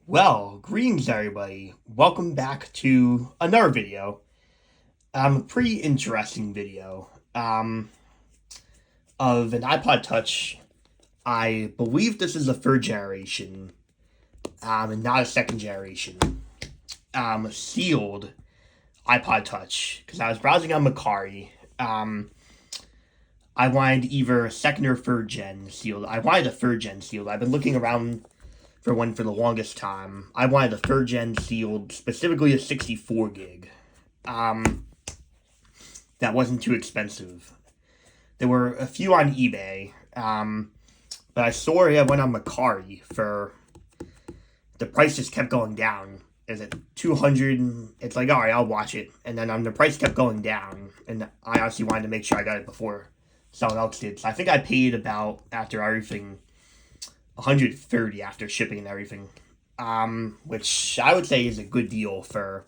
Well, greetings everybody. Welcome back to another video. A pretty interesting video. Of an iPod Touch. I believe this is a third generation, and not a second generation. Sealed iPod Touch. Because I was browsing on Macari. I wanted either a second or third gen sealed. I wanted a third gen sealed. I've been looking around for one for the longest time. I wanted a third gen sealed, specifically a 64 gig. That wasn't too expensive. There were a few on eBay, but I saw it went on Macari for. The price just kept going down. Is it 200? It's like, all right, I'll watch it, and then the price kept going down, and I honestly wanted to make sure I got it before someone else did. So I think I paid about, after everything, 130 after shipping and everything, which I would say is a good deal for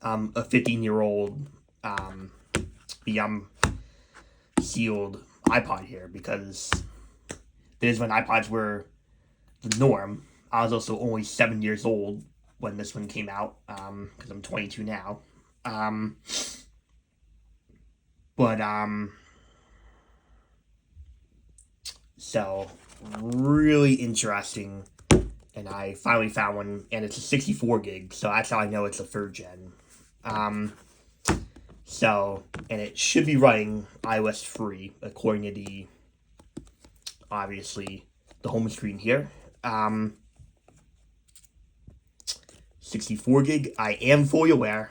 a 15-year-old sealed iPod here, because this is when iPods were the norm. I was also only 7 years old when this one came out, because I'm 22 now. So really interesting, and I finally found one, and it's a 64 gig, so that's how I know it's a third gen. And it should be running iOS 3 according to obviously the home screen here. 64 gig, I am fully aware,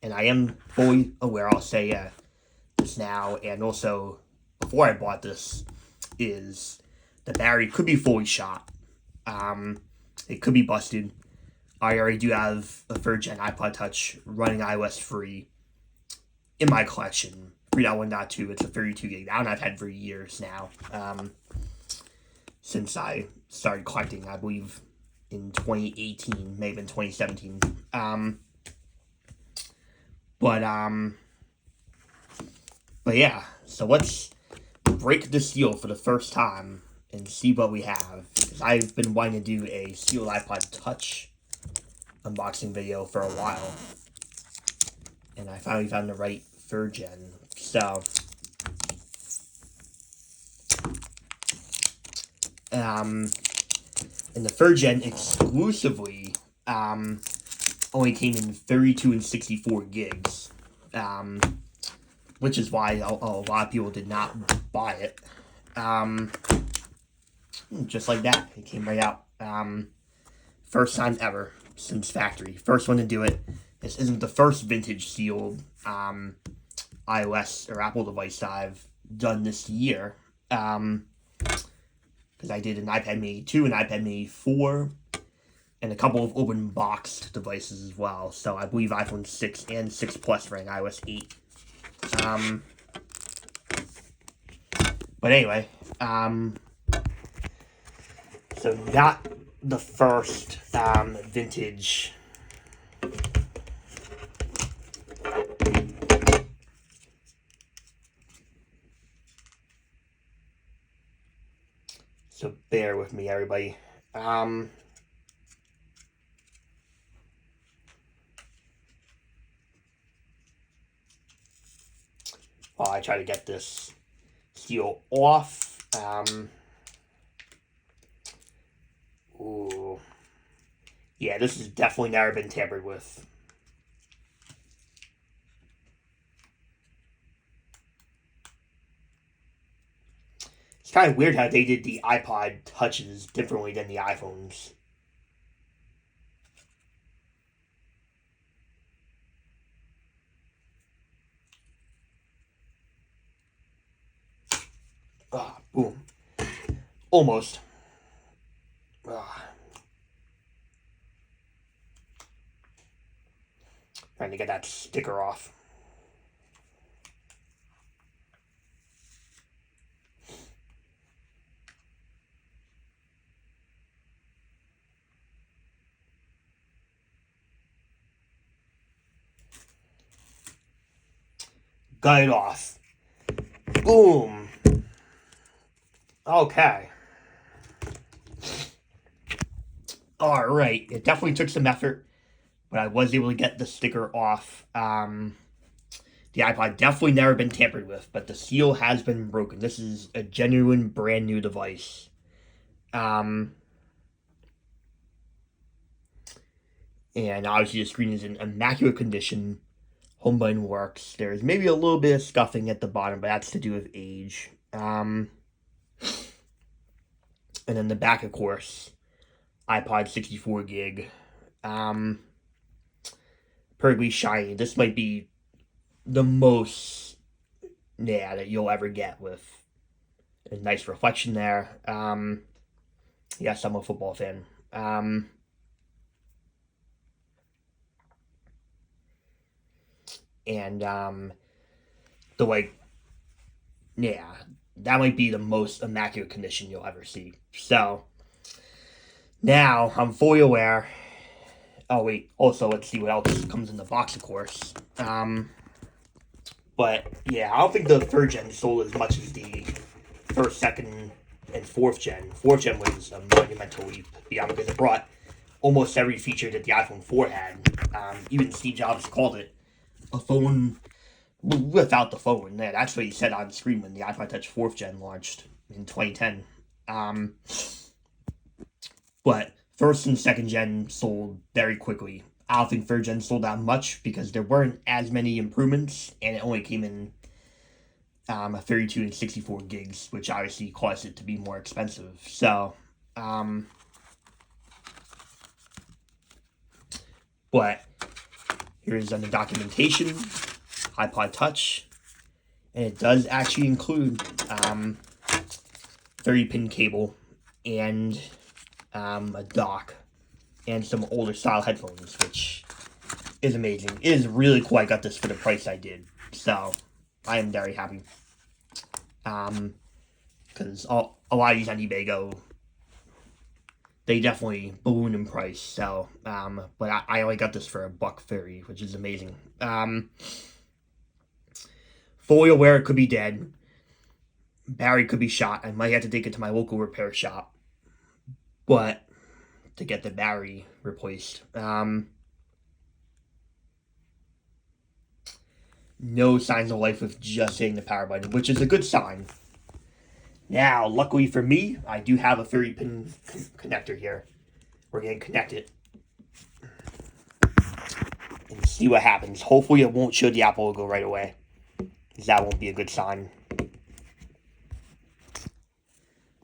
I'll say this now, and also before I bought this, is the battery could be fully shot. It could be busted. I already do have a third gen iPod Touch running iOS 3 in my collection. 3.1.2, it's a 32 gig. That one I've had for years now. Since I started collecting, I believe in 2018, maybe in 2017. But yeah, so let's break the seal for the first time and see what we have. I've been wanting to do a sealed iPod Touch unboxing video for a while, and I finally found the right third gen. So, and the third gen exclusively only came in 32 and 64 gigs, which is why a lot of people did not buy it. Just like that, it came right out. First time ever since factory. First one to do it. This isn't the first vintage sealed iOS or Apple device I've done this year. Because I did an iPad Mini 2, an iPad Mini 4, and a couple of open boxed devices as well. So I believe iPhone 6 and 6 Plus ran iOS 8. But anyway, so not the first vintage so bear with me, everybody. While I try to get this seal off. Ooh. Yeah, this has definitely never been tampered with. It's kind of weird how they did the iPod Touches differently than the iPhones. Boom. Almost. Trying to get that sticker off. Got it off. Boom. Okay. Alright, it definitely took some effort, but I was able to get the sticker off. The iPod definitely never been tampered with, but the seal has been broken. This is a genuine brand new device. Um, and obviously the screen is in immaculate condition. Home button works. There's maybe a little bit of scuffing at the bottom, but that's to do with age. And then the back, of course, iPod 64 gig. Um, Perfectly shiny. This might be the most, yeah, that you'll ever get with a nice reflection there. Yes, I'm a football fan. And the way, yeah, that might be the most immaculate condition you'll ever see. So now I'm fully aware. Oh wait, also let's see what else comes in the box, of course. But yeah, I don't think the third gen sold as much as the first, second, and fourth gen. Fourth gen was a monumental leap beyond because it brought almost every feature that the iPhone 4 had. Even Steve Jobs called it a phone without the phone. Yeah, that's what he said on screen when the iPod Touch 4th gen launched in 2010. But first and second gen sold very quickly. I don't think third gen sold that much because there weren't as many improvements, and it only came in 32 and 64 gigs, which obviously caused it to be more expensive. So, but here's on the documentation, iPod Touch, and it does actually include 30-pin cable and a dock and some older style headphones, which is amazing. It is really cool I got this for the price I did, so I am very happy. Because a lot of these on eBay they definitely balloon in price. So, but I only got this for $1.30, which is amazing. Fully aware it could be dead. Battery could be shot. I might have to take it to my local repair shop, but to get the battery replaced. No signs of life with just hitting the power button, which is a good sign. Now, luckily for me, I do have a 30-pin connector here. We're going to connect it and see what happens. Hopefully it won't show the Apple logo right away, because that won't be a good sign.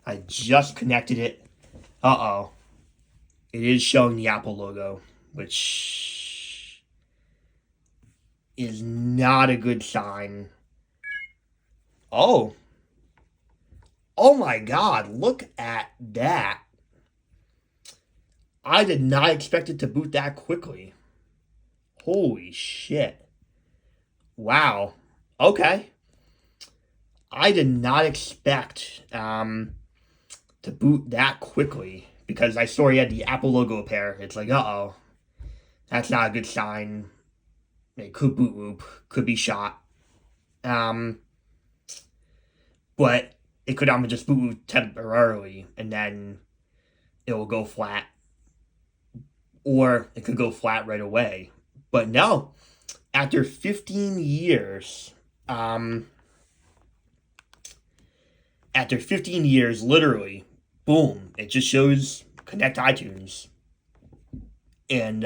I just connected it. Uh-oh. It is showing the Apple logo, which is not a good sign. Oh. Oh my god, look at that. I did not expect it to boot that quickly. Holy shit. Wow. Okay. I did not expect to boot that quickly because I saw he had the Apple logo appear. It's like, uh-oh. That's not a good sign. It could boot loop. Could be shot. But it could just boot loop temporarily and then it will go flat. Or it could go flat right away. But no. After 15 years, literally, boom, it just shows connect iTunes. And,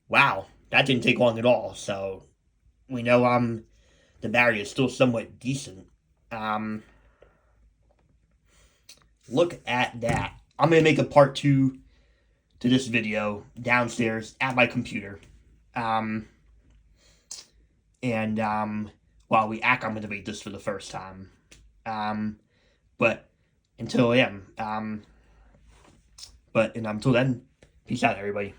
wow, that didn't take long at all. So, we know, the battery is still somewhat decent. Look at that. I'm going to make a part 2 to this video downstairs at my computer. While we acclimate this for the first time. But until then, peace out, everybody.